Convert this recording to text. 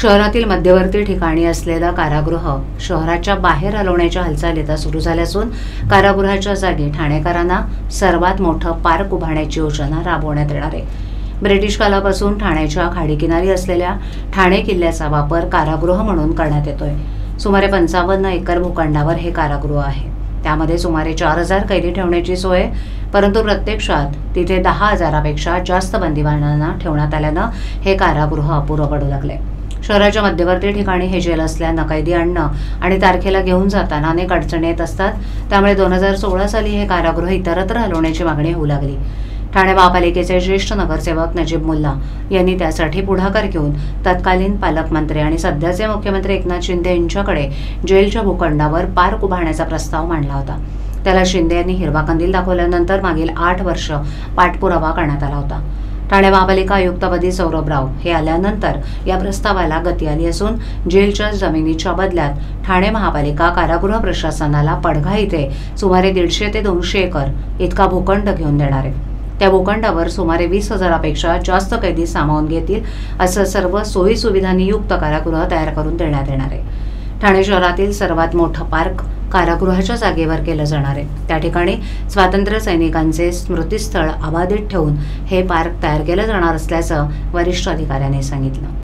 शहरातील मध्यवर्ती ठिकाणी असलेलं कारागृह शहराच्या बाहेर हलवण्याच्या हालचाली आता सुरू झाल्या असून कारागृहाच्या जागी ठाणेकरांना सर्वात मोठं पार्क उभारण्याची योजना राबवण्यात येणार आहे। ब्रिटिश कालापासून ठाण्याच्या खाडीकिनारी असलेल्या ठाणे किल्ल्याचा वापर कारागृह म्हणून करण्यात येतोय। सुमारे 55 एकर भूखंडावर हे कारागृह आहे। त्यामध्ये सुमारे 4000 कैदी ठेवण्याची सोय, परंतु प्रत्यक्षात तिथे 10,000पेक्षा जास्त बंदिवानांना ठेवण्यात आल्यानं हे कारागृह अपुरं पडू लागले। शहराच्या मध्यवर्ती ठिकाणी हे जेल असल्यानं कैदी आणणं आणि तारखेला घेऊन जाताना अनेक अडचणी येत असतात। त्यामुळे 2016 साली हे कारागृह इतरत्र हलवण्याची मागणी होऊ लागली। ठाणे महापालिकेचे ज्येष्ठ नगरसेवक नजीब मुल्ला यांनी त्यासाठी पुढाकार घेऊन तत्कालीन पालकमंत्री आणि सध्याचे मुख्यमंत्री एकनाथ शिंदे यांच्याकडे जेलच्या भूखंडावर पार्क उभारण्याचा प्रस्ताव मांडला होता। त्याला शिंदे यांनी हिरवा कंदील दाखवल्यानंतर मागील 8 वर्ष पाठपुरावा करण्यात आला होता। ठाणे महापालिका आयुक्तपदी सौरभ राव हे आल्यानंतर या प्रस्तावाला गती आली असून जेलच्या जमिनीच्या बदल्यात ठाणे महापालिका कारागृह प्रशासनाला पडघा इथे सुमारे 150 ते 200 एकर इतका भूखंड घेऊन देणार आहे। त्या भूखंडावर सुमारे 20,000पेक्षा जास्त कैदी सामावून घेतील असं सर्व सोयी सुविधांनी युक्त कारागृह तयार करून देण्यात येणार आहे। ठाणे शहरातील सर्वात मोठं पार्क कारागृहाच्या जागेवर केलं जाणार आहे। त्या ठिकाणी स्वातंत्र्य सैनिकांचे स्मृतिस्थळ अबाधित ठेवून हे पार्क तयार केलं जाणार असल्याचं वरिष्ठ अधिकाऱ्यांनी सांगितलं।